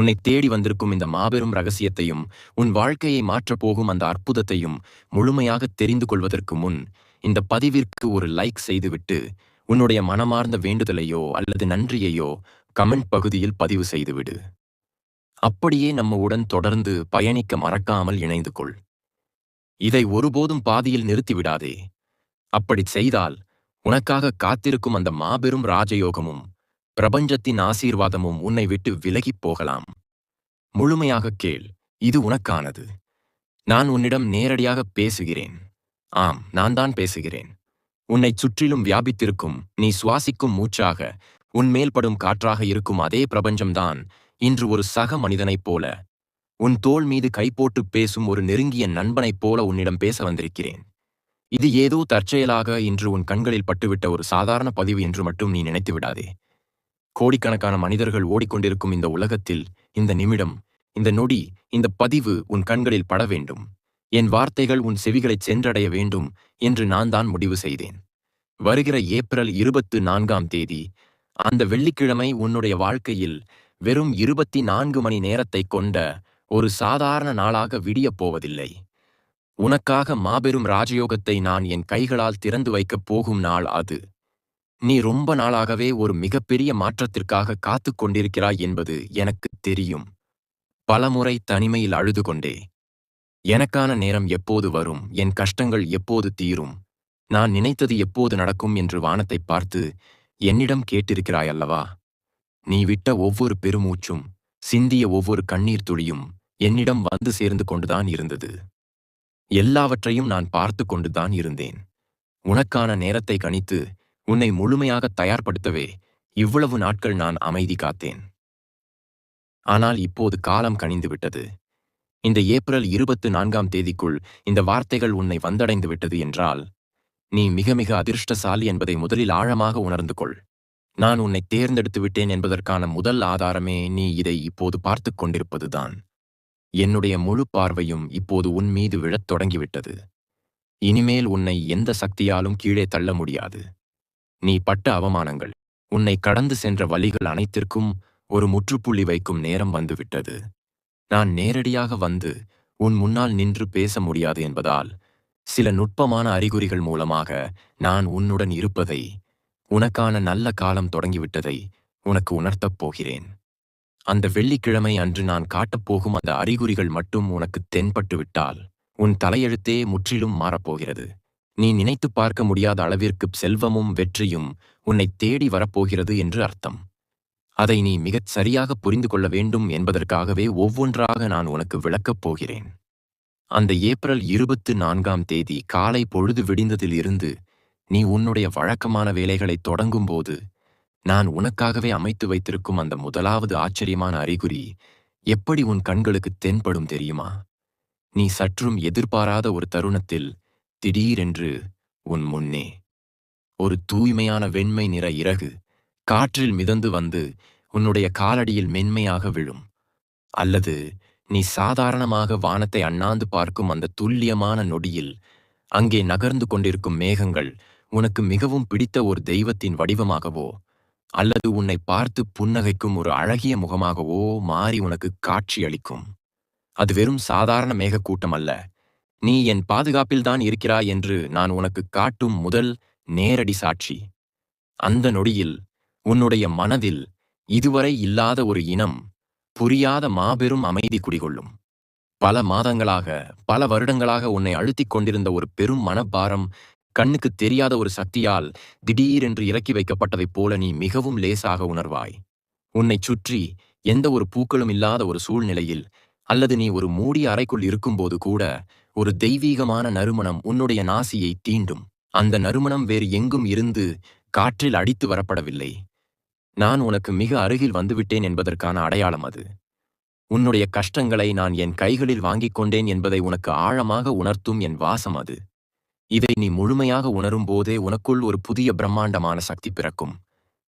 உன்னை தேடி வந்திருக்கும் இந்த மாபெரும் ரகசியத்தையும் உன் வாழ்க்கையை மாற்றப்போகும் அந்த அற்புதத்தையும் முழுமையாக தெரிந்து கொள்வதற்கு முன் இந்த பதிவிற்கு ஒரு லைக் செய்துவிட்டு உன்னுடைய மனமார்ந்த வேண்டுதலையோ அல்லது நன்றியையோ கமெண்ட் பகுதியில் பதிவு செய்துவிடு. அப்படியே நம்முடன் தொடர்ந்து பயணிக்க மறக்காமல் இணைந்து கொள். இதை ஒருபோதும் பாதியில் நிறுத்திவிடாதே. அப்படி செய்தால் உனக்காக காத்திருக்கும் அந்த மாபெரும் ராஜயோகமும் பிரபஞ்சத்தின் ஆசீர்வாதமும் உன்னை விட்டு விலகிப் போகலாம். முழுமையாக கேள், இது உனக்கானது. நான் உன்னிடம் நேரடியாக பேசுகிறேன். ஆம், நான் தான் பேசுகிறேன். உன்னைச் சுற்றிலும் வியாபித்திருக்கும், நீ சுவாசிக்கும் மூச்சாக, உன்மேல் படும் காற்றாக இருக்கும் அதே பிரபஞ்சம்தான் இன்று ஒரு சக மனிதனைப் போல, உன் தோள் மீது கை போட்டு பேசும் ஒரு நெருங்கிய நண்பனைப் போல உன்னிடம் பேச வந்திருக்கிறேன். இது ஏதோ தற்செயலாக இன்று உன் கண்களில் பட்டுவிட்ட ஒரு சாதாரண பதிவு என்று மட்டும் நீ நினைத்து விடாதே. கோடிக்கணக்கான மனிதர்கள் ஓடிக்கொண்டிருக்கும் இந்த உலகத்தில் இந்த நிமிடம், இந்த நொடி, இந்த பதிவு உன் கண்களில் பட வேண்டும். என் வார்த்தைகள் உன் செவிகளைச் சென்றடைய வேண்டும் என்று நான் தான் முடிவு செய்தேன். வருகிற ஏப்ரல் 24ஆம் தேதி, அந்த வெள்ளிக்கிழமை உன்னுடைய வாழ்க்கையில் வெறும் 24 மணி நேரத்தை கொண்ட ஒரு சாதாரண நாளாக விடியப் போவதில்லை. உனக்காக மாபெரும் ராஜயோகத்தை நான் என் கைகளால் திறந்து வைக்கப் போகும் நாள் அது. நீ ரொம்ப நாளாகவே ஒரு மிகப்பெரிய மாற்றத்திற்காக காத்துக் கொண்டிருக்கிறாய் என்பது எனக்கு தெரியும். பலமுறை தனிமையில் அழுது கொண்டே, எனக்கான நேரம் எப்போது வரும், என் கஷ்டங்கள் எப்போது தீரும், நான் நினைத்தது எப்போது நடக்கும் என்று வானத்தை பார்த்து என்னிடம் கேட்டிருக்கிறாய் அல்லவா? நீ விட்ட ஒவ்வொரு பெருமூச்சும், சிந்திய ஒவ்வொரு கண்ணீர் துளியும் என்னிடம் வந்து சேர்ந்து கொண்டுதான் இருந்தது. எல்லாவற்றையும் நான் பார்த்து கொண்டுதான் இருந்தேன். உனக்கான நேரத்தை கணித்து உன்னை முழுமையாக தயார்படுத்தவே இவ்வளவு நாட்கள் நான் அமைதி காத்தேன். ஆனால் இப்போது காலம் கனிந்து விட்டது. இந்த ஏப்ரல் 24ஆம் தேதிக்குள் இந்த வார்த்தைகள் உன்னை வந்தடைந்து விட்டது என்றால் நீ மிக மிக அதிர்ஷ்டசாலி என்பதை முதலில் ஆழமாக உணர்ந்து கொள். நான் உன்னை தேர்ந்தெடுத்து விட்டேன் என்பதற்கான முதல் ஆதாரமே நீ இதை இப்போது பார்த்து கொண்டிருப்பதுதான். என்னுடைய முழு பார்வையும் இப்போது உன் மீது விழத் தொடங்கிவிட்டது. இனிமேல் உன்னை எந்த சக்தியாலும் கீழே தள்ள முடியாது. நீ பட்ட அவமானங்கள், உன்னை கடந்து சென்ற வழிகள் அனைத்திற்கும் ஒரு முற்றுப்புள்ளி வைக்கும் நேரம் வந்துவிட்டது. நான் நேரடியாக வந்து உன் முன்னால் நின்று பேச முடியாது என்பதால் சில நுட்பமான அறிகுறிகள் மூலமாக நான் உன்னுடன் இருப்பதை, உனக்கான நல்ல காலம் தொடங்கிவிட்டதை உனக்கு உணர்த்தப் போகிறேன். அந்த வெள்ளிக்கிழமை அன்று நான் காட்டப்போகும் அந்த அறிகுறிகள் மட்டும் உனக்கு தென்பட்டு விட்டால் உன் தலையெழுத்தே முற்றிலும் மாறப்போகிறது. நீ நினைத்து பார்க்க முடியாத அளவிற்கு செல்வமும் வெற்றியும் உன்னை தேடி வரப்போகிறது என்று அர்த்தம். அதை நீ மிகச் சரியாக புரிந்து கொள்ள வேண்டும் என்பதற்காகவே ஒவ்வொன்றாக நான் உனக்கு விளக்கப் போகிறேன். அந்த ஏப்ரல் 24ஆம் தேதி காலை பொழுது விடிந்ததில் இருந்து நீ உன்னுடைய வழக்கமான வேலைகளை தொடங்கும்போது நான் உனக்காகவே அமைத்து வைத்திருக்கும் அந்த முதலாவது ஆச்சரியமான அறிகுறி எப்படி உன் கண்களுக்கு தென்படும் தெரியுமா? நீ சற்றும் எதிர்பாராத ஒரு தருணத்தில் திடீரென்று உன் முன்னே ஒரு தூய்மையான வெண்மை நிற இறகு காற்றில் மிதந்து வந்து உன்னுடைய காலடியில் மென்மையாக விழும். அல்லது நீ சாதாரணமாக வானத்தை அண்ணாந்து பார்க்கும் அந்த துல்லியமான நொடியில் அங்கே நகர்ந்து கொண்டிருக்கும் மேகங்கள் உனக்கு மிகவும் பிடித்த ஒரு தெய்வத்தின் வடிவமாகவோ அல்லது உன்னை பார்த்து புன்னகைக்கும் ஒரு அழகிய முகமாகவோ மாறி உனக்கு காட்சியளிக்கும். அது வெறும் சாதாரண மேகக்கூட்டம் அல்ல. நீ என் பாதுகாப்பில்தான் இருக்கிறாய் என்று நான் உனக்கு காட்டும் முதல் நேரடி சாட்சி. அந்த நொடியில் உன்னுடைய மனதில் இதுவரை இல்லாத ஒரு இனம் புரியாத மாபெரும் அமைதி குடிகொள்ளும். பல மாதங்களாக, பல வருடங்களாக உன்னை அழுத்திக் கொண்டிருந்த ஒரு பெரும் மனப்பாரம் கண்ணுக்கு தெரியாத ஒரு சக்தியால் திடீரென்று இறக்கி வைக்கப்பட்டதைப் போல நீ மிகவும் லேசாக உணர்வாய். உன்னைச் சுற்றி எந்த ஒரு பூக்களும் இல்லாத ஒரு சூழ்நிலையில் அல்லது நீ ஒரு மூடிய அறைக்குள் இருக்கும்போது கூட ஒரு தெய்வீகமான நறுமணம் உன்னுடைய நாசியை தீண்டும். அந்த நறுமணம் வேறு எங்கும் இருந்து காற்றில் அடித்து வரப்படவில்லை. நான் உனக்கு மிக அருகில் வந்துவிட்டேன் என்பதற்கான அடையாளம் அது. உன்னுடைய கஷ்டங்களை நான் என் கைகளில் வாங்கிக் கொண்டேன் என்பதை உனக்கு ஆழமாக உணர்த்தும் என் வாசம் அது. இதை நீ முழுமையாக உணரும் போதே உனக்குள் ஒரு புதிய பிரம்மாண்டமான சக்தி பிறக்கும்.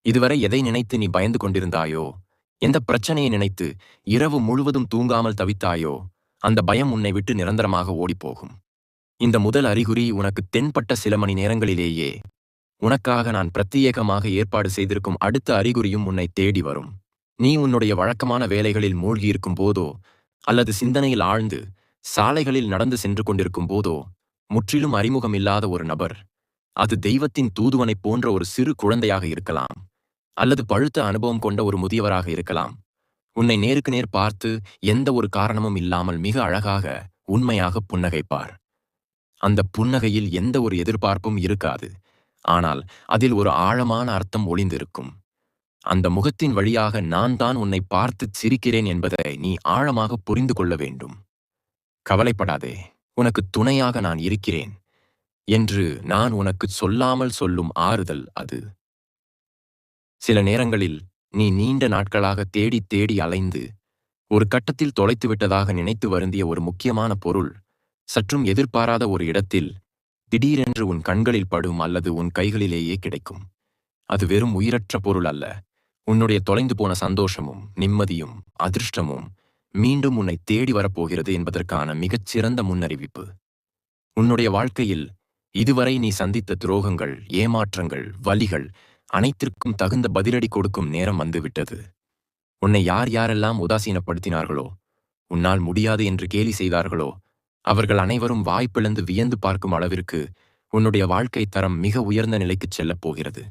இதுவரை எதை நினைத்து நீ பயந்து கொண்டிருந்தாயோ, எந்த பிரச்சனையை நினைத்து இரவு முழுவதும் தூங்காமல் தவித்தாயோ, அந்த பயம் உன்னை விட்டு நிரந்தரமாக ஓடிப்போகும். இந்த முதல் அறிகுறி உனக்கு தென்பட்ட சில மணி நேரங்களிலேயே உனக்காக நான் பிரத்யேகமாக ஏற்பாடு செய்திருக்கும் அடுத்த அறிகுறியும் உன்னை தேடி வரும். நீ உன்னுடைய வழக்கமான வேலைகளில் மூழ்கியிருக்கும் போதோ அல்லது சிந்தனையில் ஆழ்ந்து சாலைகளில் நடந்து சென்று கொண்டிருக்கும் போதோ முற்றிலும் அறிமுகமில்லாத ஒரு நபர், அது தெய்வத்தின் தூதுவனைப் போன்ற ஒரு சிறு குழந்தையாக இருக்கலாம் அல்லது பழுத்த அனுபவம் கொண்ட ஒரு முதியவராக இருக்கலாம், உன்னை நேருக்கு நேர் பார்த்து எந்த ஒரு காரணமும் இல்லாமல் மிக அழகாக உண்மையாக புன்னகைப்பார். அந்த புன்னகையில் எந்த ஒரு எதிர்பார்ப்பும் இருக்காது, ஆனால் அதில் ஒரு ஆழமான அர்த்தம் ஒளிந்திருக்கும். அந்த முகத்தின் வழியாக நான் தான் உன்னை பார்த்து சிரிக்கிறேன் என்பதை நீ ஆழமாக புரிந்து கொள்ள வேண்டும். கவலைப்படாதே, உனக்கு துணையாக நான் இருக்கிறேன் என்று நான் உனக்கு சொல்லாமல் சொல்லும் ஆறுதல் அது. சில நேரங்களில் நீ நீண்ட நாட்களாக தேடி தேடி அலைந்து ஒரு கட்டத்தில் தொலைத்து விட்டதாக நினைத்து வருந்திய ஒரு முக்கியமான பொருள் சற்றும் எதிர்பாராத ஒரு இடத்தில் திடீரென்று உன் கண்களில் படும் அல்லது உன் கைகளிலேயே கிடைக்கும். அது வெறும் உயிரற்ற பொருள் அல்ல, உன்னுடைய தொலைந்து போன சந்தோஷமும் நிம்மதியும் அதிர்ஷ்டமும் மீண்டும் உன்னை தேடி வரப்போகிறது என்பதற்கான மிகச்சிறந்த முன்னறிவிப்பு. உன்னுடைய வாழ்க்கையில் இதுவரை நீ சந்தித்த துரோகங்கள், ஏமாற்றங்கள், வலிகள் அனைத்திற்கும் தகுந்த பதிலடி கொடுக்கும் நேரம் வந்துவிட்டது. உன்னை யார் யாரெல்லாம் உதாசீனப்படுத்தினார்களோ, உன்னால் முடியாது என்று கேலி செய்தார்களோ, அவர்கள் அனைவரும் வாய்ப்பிழந்து வியந்து பார்க்கும் அளவிற்கு உன்னுடைய வாழ்க்கை தரம் மிக உயர்ந்த நிலைக்குச் செல்லப் போகிறது.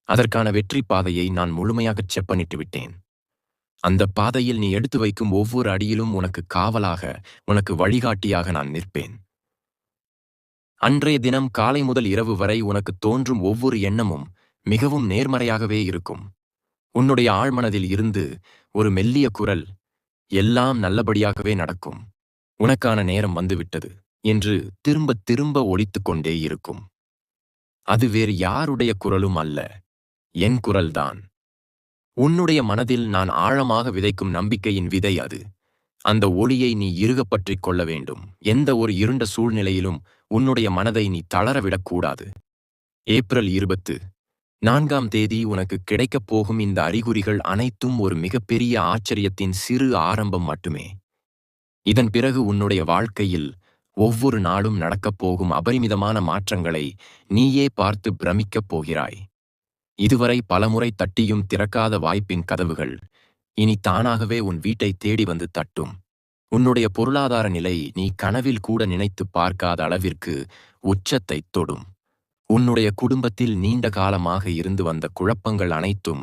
அதற்கான வெற்றி பாதையை நான் முழுமையாகச் செப்பனிட்டு விட்டேன். அந்த பாதையில் நீ எடுத்து வைக்கும் ஒவ்வொரு அடியிலும் உனக்கு காவலாக, உனக்கு வழிகாட்டியாக நான் நிற்பேன். அன்றைய தினம் காலை முதல் இரவு வரை உனக்கு தோன்றும் ஒவ்வொரு எண்ணமும் மிகவும் நேர்மறையாகவே இருக்கும். உன்னுடைய ஆழ்மனதில் இருந்து ஒரு மெல்லிய குரல், எல்லாம் நல்லபடியாகவே நடக்கும், உனக்கான நேரம் வந்துவிட்டது என்று திரும்ப திரும்ப ஒலித்துக் கொண்டே இருக்கும். அது வேறு யாருடைய குரலும் அல்ல, என் குரல்தான். உன்னுடைய மனதில் நான் ஆழமாக விதைக்கும் நம்பிக்கையின் விதை அது. அந்த ஒளியை நீ இறுகப் பற்றிக் கொள்ள வேண்டும். எந்த ஒரு இருண்ட சூழ்நிலையிலும் உன்னுடைய மனதை நீ தளரவிடக்கூடாது. ஏப்ரல் 24 உனக்கு கிடைக்கப் போகும் இந்த அறிகுறிகள் அனைத்தும் ஒரு மிகப்பெரிய ஆச்சரியத்தின் சிறு ஆரம்பம் மட்டுமே. இதன் பிறகு உன்னுடைய வாழ்க்கையில் ஒவ்வொரு நாளும் நடக்கப் போகும் அபரிமிதமான மாற்றங்களை நீயே பார்த்து பிரமிக்கப் போகிறாய். இதுவரை பலமுறை தட்டியும் திறக்காத வாய்ப்பின் கதவுகள் இனி தானாகவே உன் வீட்டை தேடி வந்து தட்டும். உன்னுடைய பொருளாதார நிலை நீ கனவில் கூட நினைத்து பார்க்காத அளவிற்கு உச்சத்தைத் தொடும். உன்னுடைய குடும்பத்தில் நீண்ட காலமாக இருந்து வந்த குழப்பங்கள் அனைத்தும்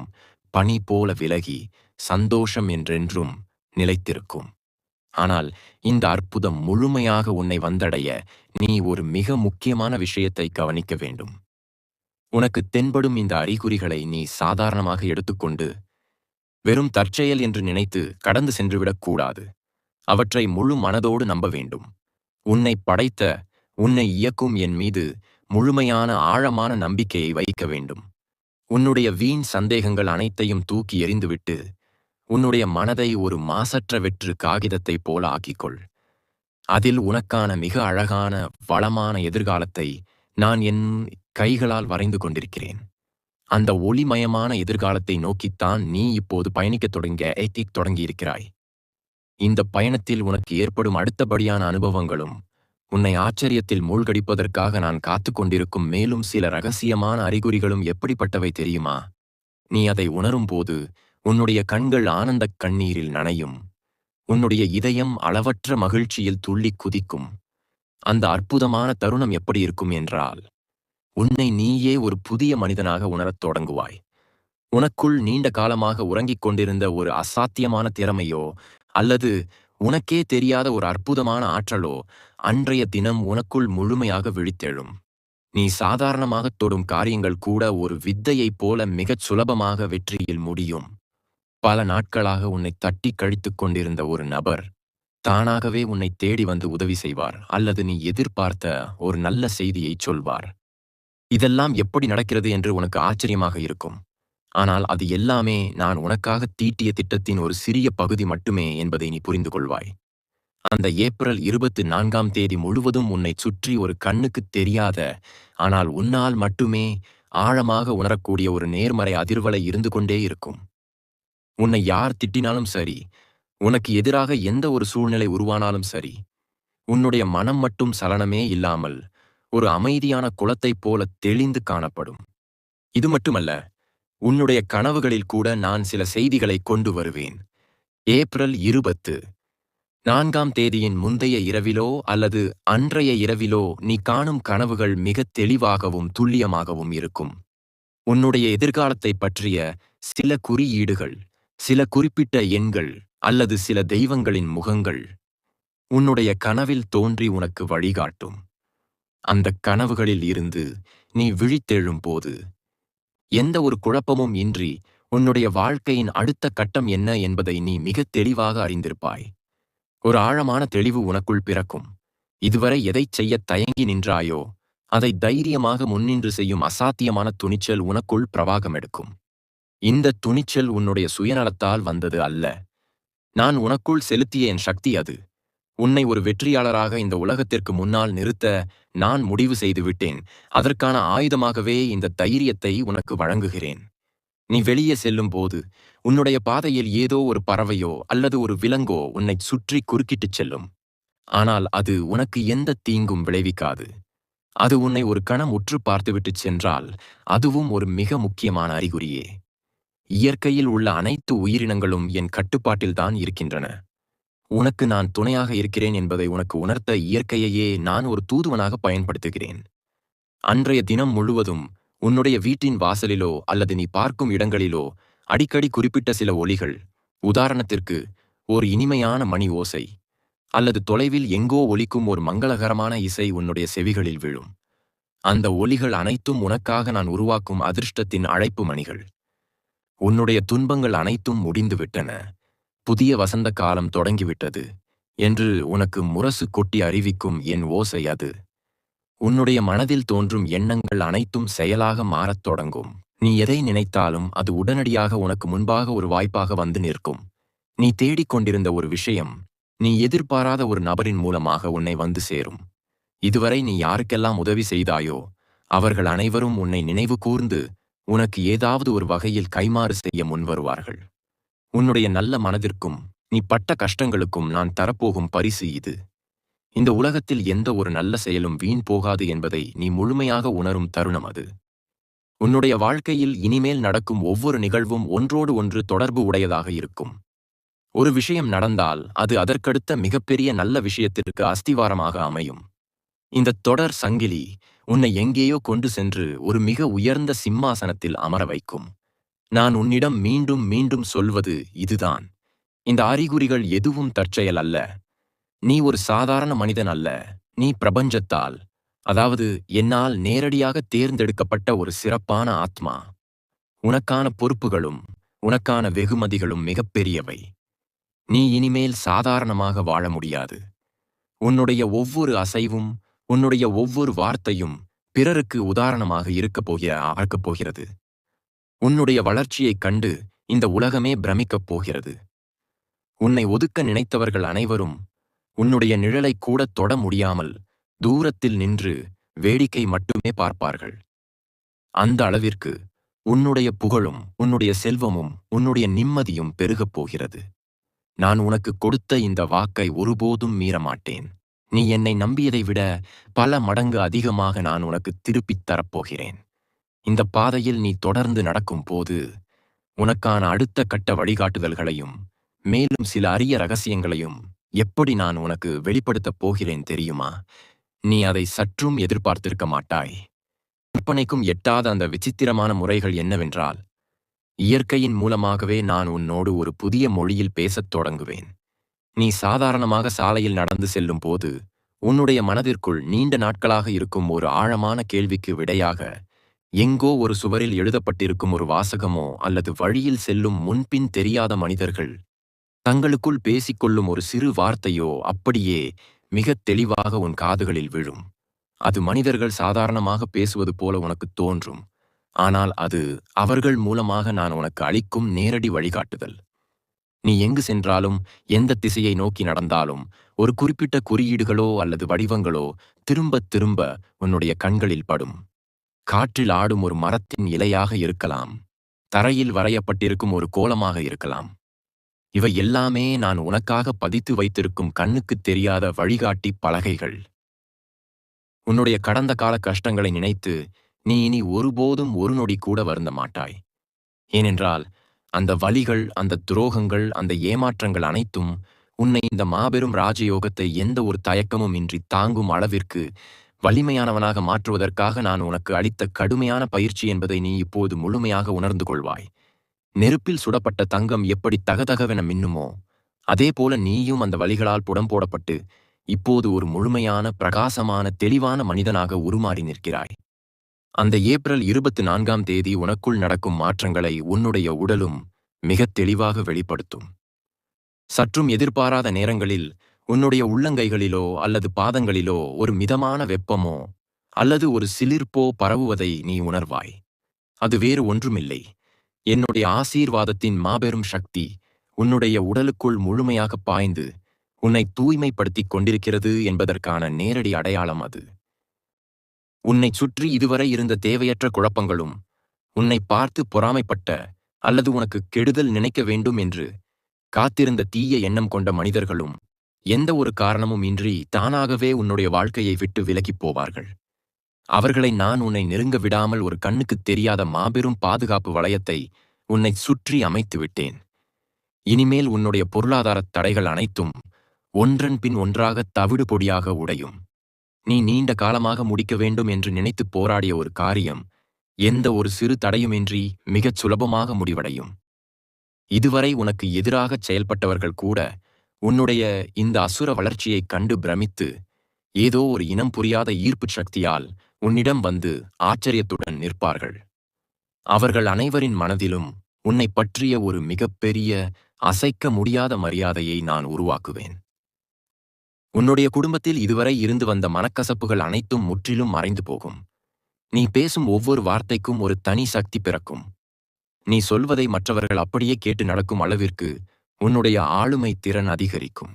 பனி போல விலகி சந்தோஷம் என்றென்றும் நிலைத்திருக்கும். ஆனால் இந்த அற்புதம் முழுமையாக உன்னை வந்தடைய நீ ஒரு மிக முக்கியமான விஷயத்தை கவனிக்க வேண்டும். உனக்கு தென்படும் இந்த அறிகுறிகளை நீ சாதாரணமாக எடுத்துக்கொண்டு வெறும் தற்செயல் என்று நினைத்து கடந்து சென்றுவிடக்கூடாது. அவற்றை முழு மனதோடு நம்ப வேண்டும். உன்னை படைத்த, உன்னை இயக்கும் என் மீது முழுமையான ஆழமான நம்பிக்கையை வைக்க வேண்டும். உன்னுடைய வீண் சந்தேகங்கள் அனைத்தையும் தூக்கி எறிந்துவிட்டு உன்னுடைய மனதை ஒரு மாசற்ற வெற்று காகிதத்தைப் போல ஆக்கிக்கொள். அதில் உனக்கான மிக அழகான வளமான எதிர்காலத்தை நான் என் கைகளால் வரைந்து கொண்டிருக்கிறேன். அந்த ஒளிமயமான எதிர்காலத்தை நோக்கித்தான் நீ இப்போது பயணிக்கத் தொடங்கியிருக்கிறாய். இந்த பயணத்தில் உனக்கு ஏற்படும் அடுத்தபடியான அனுபவங்களும் உன்னை ஆச்சரியத்தில் மூழ்கடிப்பதற்காக நான் காத்து கொண்டிருக்கும் மேலும் சில ரகசியமான அறிகுறிகளும் எப்படிப்பட்டவை தெரியுமா? நீ அதை உணரும்போது உன்னுடைய கண்கள் ஆனந்தக் கண்ணீரில் நனையும். உன்னுடைய இதயம் அளவற்ற மகிழ்ச்சியில் துள்ளி குதிக்கும். அந்த அற்புதமான தருணம் எப்படி இருக்கும் என்றால், உன்னை நீயே ஒரு புதிய மனிதனாக உணரத் தொடங்குவாய். உனக்குள் நீண்ட காலமாக உறங்கிக் கொண்டிருந்த ஒரு அசாத்தியமான திறமையோ அல்லது உனக்கே தெரியாத ஒரு அற்புதமான ஆற்றலோ அன்றைய தினம் உனக்குள் முழுமையாக விழித்தெழும். நீ சாதாரணமாகத் தொடும் காரியங்கள் கூட ஒரு வித்தையைப் போல மிகச் சுலபமாக வெற்றியில் முடியும். பல நாட்களாக உன்னை தட்டி கழித்துக் கொண்டிருந்த ஒரு நபர் தானாகவே உன்னை தேடி வந்து உதவி செய்வார், அல்லது நீ எதிர்பார்த்த ஒரு நல்ல செய்தியைச் சொல்வார். இதெல்லாம் எப்படி நடக்கிறது என்று உனக்கு ஆச்சரியமாக இருக்கும். ஆனால் அது எல்லாமே நான் உனக்காக தீட்டிய திட்டத்தின் ஒரு சிறிய பகுதி மட்டுமே என்பதை நீ புரிந்து கொள்வாய். அந்த ஏப்ரல் 24 முழுவதும் உன்னை சுற்றி ஒரு கண்ணுக்குத் தெரியாத, ஆனால் உன்னால் மட்டுமே ஆழமாக உணரக்கூடிய ஒரு நேர்மறை அதிர்வலை இருந்து கொண்டே இருக்கும். உன்னை யார் திட்டினாலும் சரி, உனக்கு எதிராக எந்த ஒரு சூழ்நிலை உருவானாலும் சரி, உன்னுடைய மனம் மட்டும் சலனமே இல்லாமல் ஒரு அமைதியான குளத்தைப் போல தெளிந்து காணப்படும். இது மட்டுமல்ல, உன்னுடைய கனவுகளில் கூட நான் சில செய்திகளை கொண்டு வருவேன். ஏப்ரல் 24ஆம் தேதியின் முந்தைய இரவிலோ அல்லது அன்றைய இரவிலோ நீ காணும் கனவுகள் மிகத் தெளிவாகவும் துல்லியமாகவும் இருக்கும். உன்னுடைய எதிர்காலத்தைப் பற்றிய சில குறியீடுகள், சில குறிப்பிட்ட எண்கள் அல்லது சில தெய்வங்களின் முகங்கள் உன்னுடைய கனவில் தோன்றி உனக்கு வழிகாட்டும். அந்தக் கனவுகளில் இருந்து நீ விழித்தெழும்போது எந்த ஒரு குழப்பமும் இன்றி உன்னுடைய வாழ்க்கையின் அடுத்த கட்டம் என்ன என்பதை நீ மிகத் தெளிவாக அறிந்திருப்பாய். ஒரு ஆழமான தெளிவு உனக்குள் பிறக்கும். இதுவரை எதைச் செய்யத் தயங்கி நின்றாயோ அதை தைரியமாக முன்னின்று செய்யும் அசாத்தியமான துணிச்சல் உனக்குள் பிரவாகம் எடுக்கும். இந்த துணிச்சல் உன்னுடைய சுயநலத்தால் வந்தது அல்ல. நான் உனக்குள் செலுத்திய என் சக்தி அது. உன்னை ஒரு வெற்றியாளராக இந்த உலகத்திற்கு முன்னால் நிறுத்த நான் முடிவு செய்துவிட்டேன். அதற்கான ஆயுதமாகவே இந்த தைரியத்தை உனக்கு வழங்குகிறேன். நீ வெளியே செல்லும்போது உன்னுடைய பாதையில் ஏதோ ஒரு பறவையோ அல்லது ஒரு விலங்கோ உன்னைச் சுற்றி குறுக்கிட்டுச் செல்லும். ஆனால் அது உனக்கு எந்த தீங்கும் விளைவிக்காது. அது உன்னை ஒரு கணம் உற்று பார்த்துவிட்டுச் சென்றால் அதுவும் ஒரு மிக முக்கியமான அறிகுறியே. இயற்கையில் உள்ள அனைத்து உயிரினங்களும் என் கட்டுப்பாட்டில்தான் இருக்கின்றன. உனக்கு நான் துணையாக இருக்கிறேன் என்பதை உனக்கு உணர்த்த இயற்கையையே நான் ஒரு தூதுவனாக பயன்படுத்துகிறேன். அன்றைய தினம் முழுவதும் உன்னுடைய வீட்டின் வாசலிலோ அல்லது நீ பார்க்கும் இடங்களிலோ அடிக்கடி குறிப்பிட்ட சில ஒலிகள், உதாரணத்திற்கு ஓர் இனிமையான மணி ஓசை அல்லது தொலைவில் எங்கோ ஒலிக்கும் ஒரு மங்களகரமான இசை உன்னுடைய செவிகளில் விழும். அந்த ஒலிகள் அனைத்தும் உனக்காக நான் உருவாக்கும் அதிர்ஷ்டத்தின் அழைப்பு மணிகள். உன்னுடைய துன்பங்கள் அனைத்தும் முடிந்துவிட்டன, புதிய வசந்த காலம் தொடங்கிவிட்டது என்று உனக்கு முரசு கொட்டி அறிவிக்கும் என் ஓசை அது. உன்னுடைய மனதில் தோன்றும் எண்ணங்கள் அனைத்தும் செயலாக மாறத் தொடங்கும். நீ எதை நினைத்தாலும் அது உடனடியாக உனக்கு முன்பாக ஒரு வாய்ப்பாக வந்து நிற்கும். நீ தேடிக்கொண்டிருந்த ஒரு விஷயம் நீ எதிர்பாராத ஒரு நபரின் மூலமாக உன்னை வந்து சேரும். இதுவரை நீ யாருக்கெல்லாம் உதவி செய்தாயோ அவர்கள் அனைவரும் உன்னை நினைவு கூர்ந்து உனக்கு ஏதாவது ஒரு வகையில் கைமாறு செய்ய முன்வருவார்கள். உன்னுடைய நல்ல மனதிற்கும் நீ பட்ட கஷ்டங்களுக்கும் நான் தரப்போகும் பரிசு இது. இந்த உலகத்தில் எந்த ஒரு நல்ல செயலும் வீண் போகாது என்பதை நீ முழுமையாக உணரும் தருணம் அது. உன்னுடைய வாழ்க்கையில் இனிமேல் நடக்கும் ஒவ்வொரு நிகழ்வும் ஒன்றோடு ஒன்று தொடர்பு உடையதாக இருக்கும். ஒரு விஷயம் நடந்தால் அது அதற்கடுத்த மிகப்பெரிய நல்ல விஷயத்திற்கு அஸ்திவாரமாக அமையும். இந்த தொடர் சங்கிலி உன்னை எங்கேயோ கொண்டு சென்று ஒரு மிக உயர்ந்த சிம்மாசனத்தில் அமர வைக்கும். நான் உன்னிடம் மீண்டும் மீண்டும் சொல்வது இதுதான். இந்த அறிகுறிகள் எதுவும் தற்செயல் அல்ல. நீ ஒரு சாதாரண மனிதன் அல்ல. நீ பிரபஞ்சத்தால், அதாவது என்னால் நேரடியாக தேர்ந்தெடுக்கப்பட்ட ஒரு சிறப்பான ஆத்மா. உனக்கான பொறுப்புகளும் உனக்கான வெகுமதிகளும் மிகப்பெரியவை. நீ இனிமேல் சாதாரணமாக வாழ முடியாது. உன்னுடைய ஒவ்வொரு அசைவும், உன்னுடைய ஒவ்வொரு வார்த்தையும் பிறருக்கு உதாரணமாக இருக்கப் போகிறது. உன்னுடைய வளர்ச்சியைக் கண்டு இந்த உலகமே பிரமிக்கப் போகிறது. உன்னை ஒதுக்க நினைத்தவர்கள் அனைவரும் உன்னுடைய நிழலைக் கூட தொட முடியாமல் தூரத்தில் நின்று வேடிக்கை மட்டுமே பார்ப்பார்கள். அந்த அளவிற்கு உன்னுடைய புகழும் உன்னுடைய செல்வமும் உன்னுடைய நிம்மதியும் பெருகப் போகிறது. நான் உனக்கு கொடுத்த இந்த வாக்கை ஒருபோதும் மீறமாட்டேன். நீ என்னை நம்பியதை விட பல மடங்கு அதிகமாக நான் உனக்கு திருப்பித் தரப்போகிறேன். இந்த பாதையில் நீ தொடர்ந்து நடக்கும் போது உனக்கான அடுத்த கட்ட வழிகாட்டுதல்களையும் மேலும் சில அரிய ரகசியங்களையும் எப்படி நான் உனக்கு வெளிப்படுத்தப் போகிறேன் தெரியுமா? நீ அதை சற்றும் எதிர்பார்த்திருக்க மாட்டாய். கற்பனைக்கும் எட்டாத அந்த விசித்திரமான முறைகள் என்னவென்றால், இயற்கையின் மூலமாகவே நான் உன்னோடு ஒரு புதிய மொழியில் பேசத் தொடங்குவேன். நீ சாதாரணமாக சாலையில் நடந்து செல்லும் போது உன்னுடைய மனதிற்குள் நீண்ட நாட்களாக இருக்கும் ஒரு ஆழமான கேள்விக்கு விடையாக எங்கோ ஒரு சுவரில் எழுதப்பட்டிருக்கும் ஒரு வாசகமோ அல்லது வழியில் செல்லும் முன்பின் தெரியாத மனிதர்கள் தங்களுக்குள் பேசிக்கொள்ளும் ஒரு சிறு வார்த்தையோ அப்படியே மிகத் தெளிவாக உன் காதுகளில் விழும். அது மனிதர்கள் சாதாரணமாக பேசுவது போல உனக்கு தோன்றும். ஆனால் அது அவர்கள் மூலமாக நான் உனக்கு அளிக்கும் நேரடி வழிகாட்டுதல். நீ எங்கு சென்றாலும், எந்த திசையை நோக்கி நடந்தாலும், ஒரு குறிப்பிட்ட குறியீடுகளோ அல்லது வடிவங்களோ திரும்பத் திரும்ப உன்னுடைய கண்களில் படும். காற்றில் ஆடும் ஒரு மரத்தின் இலையாக இருக்கலாம், தரையில் வரையப்பட்டிருக்கும் ஒரு கோலமாக இருக்கலாம். இவை எல்லாமே நான் உனக்காக பதித்து வைத்திருக்கும் கண்ணுக்குத் தெரியாத வழிகாட்டி பலகைகள். உன்னுடைய கடந்த கால கஷ்டங்களை நினைத்து நீ இனி ஒருபோதும் ஒரு நொடி கூட வருந்த மாட்டாய். ஏனென்றால் அந்த வலிகள், அந்த துரோகங்கள், அந்த ஏமாற்றங்கள் அனைத்தும் உன்னை இந்த மாபெரும் ராஜயோகத்தை எந்த ஒரு தயக்கமும் இன்றி தாங்கும் அளவிற்கு வலிமையானவனாக மாற்றுவதற்காக நான் உனக்கு அளித்த கடுமையான பயிற்சி என்பதை நீ இப்போது முழுமையாக உணர்ந்து கொள்வாய். நெருப்பில் சுடப்பட்ட தங்கம் எப்படி தகதகவென மின்னுமோ, அதேபோல நீயும் அந்த வலிகளால் புடம் போடப்பட்டு இப்போது ஒரு முழுமையான, பிரகாசமான, தெளிவான மனிதனாக உருமாறி நிற்கிறாய். அந்த ஏப்ரல் 24ஆம் தேதி உனக்குள் நடக்கும் மாற்றங்களை உன்னுடைய உடலும் மிகத் தெளிவாக வெளிப்படுத்தும். சற்றும் எதிர்பாராத நேரங்களில் உன்னுடைய உள்ளங்கைகளிலோ அல்லது பாதங்களிலோ ஒரு மிதமான வெப்பமோ அல்லது ஒரு சிலிர்ப்போ பரவுவதை நீ உணர்வாய். அது வேறு ஒன்றுமில்லை, என்னுடைய ஆசீர்வாதத்தின் மாபெரும் சக்தி உன்னுடைய உடலுக்குள் முழுமையாக பாய்ந்து உன்னை தூய்மைப்படுத்திக் கொண்டிருக்கிறது என்பதற்கான நேரடி அடையாளம் அது. உன்னை சுற்றி இதுவரை இருந்த தேவையற்ற குழப்பங்களும், உன்னை பார்த்து பொறாமைப்பட்ட அல்லது உனக்கு கெடுதல் நினைக்க வேண்டும் என்று காத்திருந்த தீய எண்ணம் கொண்ட மனிதர்களும் எந்த ஒரு காரணமும் இன்றி தானாகவே உன்னுடைய வாழ்க்கையை விட்டு விலகிப் போவார்கள். அவர்களை நான் உன்னை நெருங்க விடாமல் ஒரு கண்ணுக்குத் தெரியாத மாபெரும் பாதுகாப்பு வளையத்தை உன்னை சுற்றி அமைத்து விட்டேன். இனிமேல் உன்னுடைய பொருளாதாரத் தடைகள் அனைத்தும் ஒன்றன் பின் ஒன்றாக தவிடு பொடியாக உடையும். நீ நீண்ட காலமாக முடிக்க வேண்டும் என்று நினைத்துப் போராடிய ஒரு காரியம் எந்த ஒரு சிறு தடையுமின்றி மிகச் சுலபமாக முடிவடையும். இதுவரை உனக்கு எதிராகச் செயல்பட்டவர்கள் கூட உன்னுடைய இந்த அசுர வளர்ச்சியைக் கண்டு பிரமித்து ஏதோ ஒரு இனம் புரியாத ஈர்ப்புச் சக்தியால் உன்னிடம் வந்து ஆச்சரியத்துடன் நிற்பார்கள். அவர்கள் அனைவரின் மனதிலும் உன்னை பற்றிய ஒரு மிகப்பெரிய, அசைக்க முடியாத மரியாதையை நான் உருவாக்குவேன். உன்னுடைய குடும்பத்தில் இதுவரை இருந்து வந்த மனக்கசப்புகள் அனைத்தும் முற்றிலும் மறைந்து போகும். நீ பேசும் ஒவ்வொரு வார்த்தைக்கும் ஒரு தனி சக்தி பிறக்கும். நீ சொல்வதை மற்றவர்கள் அப்படியே கேட்டு நடக்கும் அளவிற்கு உன்னுடைய ஆளுமை திறன் அதிகரிக்கும்.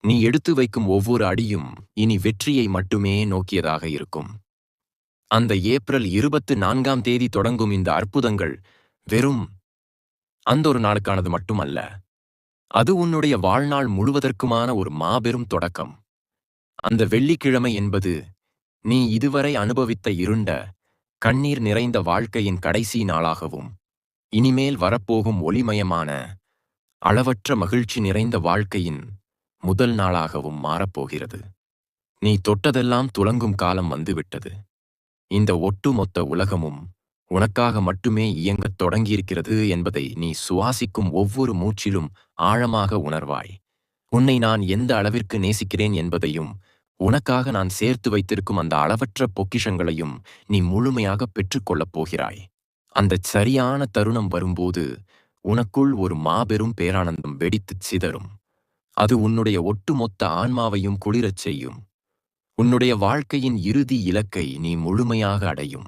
நீ எடுத்து வைக்கும் ஒவ்வொரு அடியும் இனி வெற்றியை மட்டுமே நோக்கியதாக இருக்கும். அந்த ஏப்ரல் 24ஆம் தேதி தொடங்கும் இந்த அற்புதங்கள் வெறும் அந்த ஒரு நாளுக்கானது மட்டுமல்ல, அது உன்னுடைய வாழ்நாள் முழுவதற்குமான ஒரு மாபெரும் தொடக்கம். அந்த வெள்ளிக்கிழமை என்பது நீ இதுவரை அனுபவித்த இருண்ட, கண்ணீர் நிறைந்த வாழ்க்கையின் கடைசி நாளாகவும், இனிமேல் வரப்போகும் ஒளிமயமான, அளவற்ற மகிழ்ச்சி நிறைந்த வாழ்க்கையின் முதல் நாளாகவும் மாறப்போகிறது. நீ தொட்டதெல்லாம் துலங்கும் காலம் வந்துவிட்டது. இந்த ஒட்டுமொத்த உலகமும் உனக்காக மட்டுமே இயங்கத் தொடங்கியிருக்கிறது என்பதை நீ சுவாசிக்கும் ஒவ்வொரு மூச்சிலும் ஆழமாக உணர்வாய். உன்னை நான் எந்த அளவிற்கு நேசிக்கிறேன் என்பதையும், உனக்காக நான் சேர்த்து வைத்திருக்கும் அந்த அளவற்ற பொக்கிஷங்களையும் நீ முழுமையாக பெற்றுக்கொள்ளப் போகிறாய். அந்தச் சரியான தருணம் வரும்போது உனக்குள் ஒரு மாபெரும் பேரானந்தம் வெடித்துச் சிதறும். அது உன்னுடைய ஒட்டுமொத்த ஆன்மாவையும் குளிரச் செய்யும். உன்னுடைய வாழ்க்கையின் இறுதி இலக்கை நீ முழுமையாக அடையும்.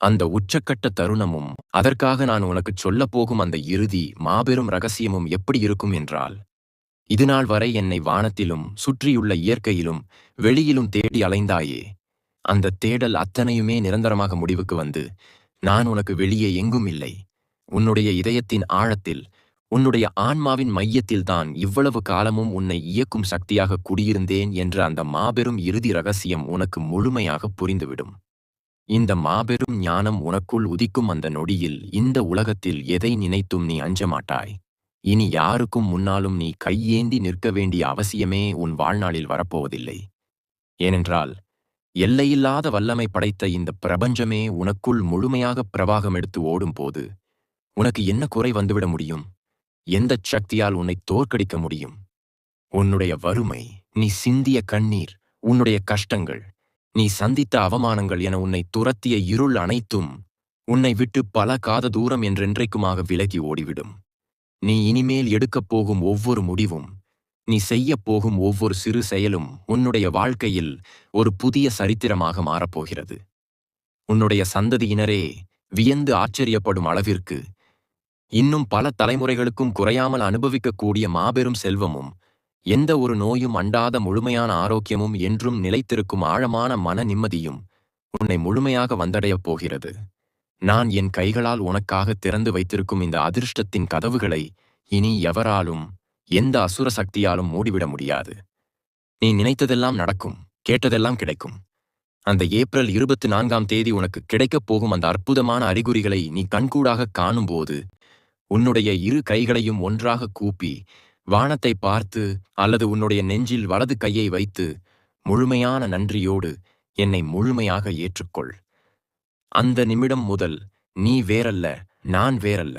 அந்த உச்சக்கட்ட தருணமும், அதற்காக நான் உனக்குச் சொல்லப்போகும் அந்த இறுதி மாபெரும் ரகசியமும் எப்படி இருக்கும் என்றால், இதுநாள் வரை என்னை வானத்திலும் சுற்றியுள்ள இயற்கையிலும் வெளியிலும் தேடி அலைந்தாயே, அந்த தேடல் அத்தனையுமே நிரந்தரமாக முடிவுக்கு வந்து, நான் உனக்கு வெளியே எங்கும் இல்லை, உன்னுடைய இதயத்தின் ஆழத்தில், உன்னுடைய ஆன்மாவின் மையத்தில்தான் இவ்வளவு காலமும் உன்னை இயக்கும் சக்தியாக குடியிருந்தேன் என்ற அந்த மாபெரும் இறுதி ரகசியம் உனக்கு முழுமையாக புரிந்துவிடும். இந்த மாபெரும் ஞானம் உனக்குள் உதிக்கும் அந்த நொடியில் இந்த உலகத்தில் எதை நினைத்தும் நீ அஞ்ச மாட்டாய். இனி யாருக்கும் முன்னாலும் நீ கையேந்தி நிற்க வேண்டிய அவசியமே உன் வாழ்நாளில் வரப்போவதில்லை. ஏனென்றால் எல்லையில்லாத வல்லமை படைத்த இந்த பிரபஞ்சமே உனக்குள் முழுமையாக பிரவாகம் எடுத்து ஓடும்போது உனக்கு என்ன குறை வந்துவிட முடியும்? எந்தச் சக்தியால் உன்னை தோற்கடிக்க முடியும்? உன்னுடைய வறுமை, நீ சிந்திய கண்ணீர், உன்னுடைய கஷ்டங்கள், நீ சந்தித்த அவமானங்கள் என உன்னை துரத்திய இருள் அனைத்தும் உன்னை விட்டு பல காத தூரம் என்றென்றைக்குமாக விலகி ஓடிவிடும். நீ இனிமேல் எடுக்கப் போகும் ஒவ்வொரு முடிவும், நீ செய்யப் போகும் ஒவ்வொரு சிறு செயலும் உன்னுடைய வாழ்க்கையில் ஒரு புதிய சரித்திரமாக மாறப்போகிறது. உன்னுடைய சந்ததியினரே வியந்து ஆச்சரியப்படும் அளவிற்கு இன்னும் பல தலைமுறைகளுக்கும் குறையாமல் அனுபவிக்கக்கூடிய மாபெரும் செல்வமும், எந்த ஒரு நோயும் அண்டாத முழுமையான ஆரோக்கியமும், என்றும் நிலைத்திருக்கும் ஆழமான மன நிம்மதியும் உன்னை முழுமையாக வந்தடையப் போகிறது. நான் என் கைகளால் உனக்காக திறந்து வைத்திருக்கும் இந்த அதிர்ஷ்டத்தின் கதவுகளை இனி எவராலும், எந்த அசுர சக்தியாலும் மூடிவிட முடியாது. நீ நினைத்ததெல்லாம் நடக்கும், கேட்டதெல்லாம் கிடைக்கும். அந்த ஏப்ரல் 24ஆம் தேதி உனக்கு கிடைக்கப் போகும் அந்த அற்புதமான அறிகுறிகளை நீ கண்கூடாக காணும்போது உன்னுடைய இரு கைகளையும் ஒன்றாக கூப்பி வானத்தை பார்த்து அல்லது உன்னுடைய நெஞ்சில் வலது கையை வைத்து முழுமையான நன்றியோடு என்னை முழுமையாக ஏற்றுக்கொள். அந்த நிமிடம் முதல் நீ வேறல்ல, நான் வேறல்ல.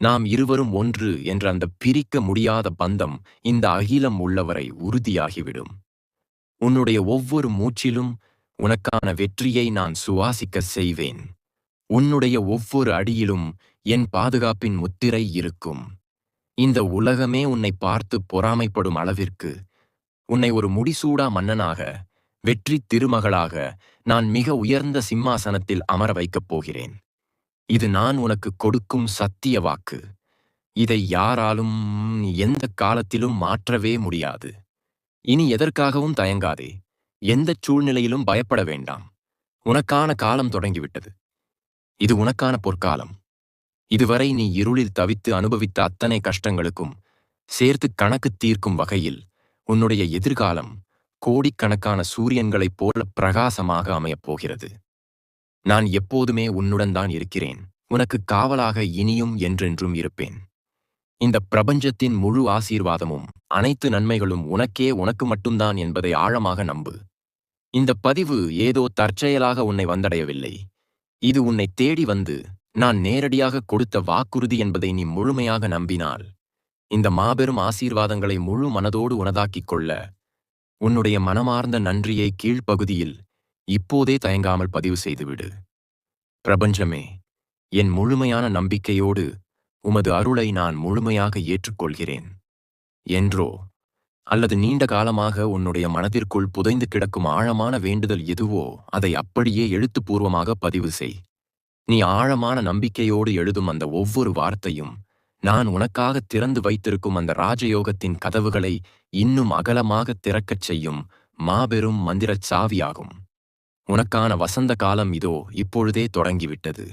நாம் இருவரும் ஒன்று என்ற அந்த பிரிக்க முடியாத பந்தம் இந்த அகிலம் உள்ளவரை உறுதியாகிவிடும். உன்னுடைய ஒவ்வொரு மூச்சிலும் உனக்கான வெற்றியை நான் சுவாசிக்க செய்வேன். உன்னுடைய ஒவ்வொரு அடியிலும் என் பாதுகாப்பின் முத்திரை இருக்கும். இந்த உலகமே உன்னை பார்த்து பொறாமைப்படும் அளவிற்கு உன்னை ஒரு முடிசூடா மன்னனாக, வெற்றி திருமகளாக நான் மிக உயர்ந்த சிம்மாசனத்தில் அமர வைக்கப் போகிறேன். இது நான் உனக்கு கொடுக்கும் சத்திய வாக்கு. இதை யாராலும் எந்த காலத்திலும் மாற்றவே முடியாது. இனி எதற்காகவும் தயங்காதே. எந்தச் சூழ்நிலையிலும் பயப்பட வேண்டாம். உனக்கான காலம் தொடங்கிவிட்டது. இது உனக்கான பொற்காலம். இதுவரை நீ இருளில் தவித்து அனுபவித்த அத்தனை கஷ்டங்களுக்கும் சேர்த்து கணக்கு தீர்க்கும் வகையில் உன்னுடைய எதிர்காலம் கோடிக்கணக்கான சூரியன்களைப் போல பிரகாசமாக அமையப் போகிறது. நான் எப்போதுமே உன்னுடன் தான் இருக்கிறேன். உனக்கு காவலாக இனியும் என்றென்றும் இருப்பேன். இந்த பிரபஞ்சத்தின் முழு ஆசீர்வாதமும் அனைத்து நன்மைகளும் உனக்கு மட்டும்தான் என்பதை ஆழமாக நம்பு. இந்த பதிவு ஏதோ தற்செயலாக உன்னை வந்தடையவில்லை. இது உன்னை தேடி வந்து நான் நேரடியாக கொடுத்த வாக்குறுதி என்பதை நீ முழுமையாக நம்பினால், இந்த மாபெரும் ஆசீர்வாதங்களை முழு மனதோடு உனதாக்கிக் கொள்ள உன்னுடைய மனமார்ந்த நன்றியை கீழ்ப்பகுதியில் இப்போதே தயங்காமல் பதிவு செய்துவிடு. பிரபஞ்சமே, என் முழுமையான நம்பிக்கையோடு உமது அருளை நான் முழுமையாக ஏற்றுக்கொள்கிறேன் என்றோ அல்லது நீண்ட காலமாக உன்னுடைய மனதிற்குள் புதைந்து கிடக்கும் ஆழமான வேண்டுதல் எதுவோ அதை அப்படியே எழுத்துப்பூர்வமாக பதிவு செய். நீ ஆழமான நம்பிக்கையோடு எழுதும் அந்த ஒவ்வொரு வார்த்தையும் நான் உனக்காக திறந்து வைத்திருக்கும் அந்த ராஜயோகத்தின் கதவுகளை இன்னும் அகலமாக திறக்கச் செய்யும் மாபெரும் மந்திரச் சாவியாகும். உனக்கான வசந்த காலம் இதோ இப்பொழுதே தொடங்கிவிட்டது.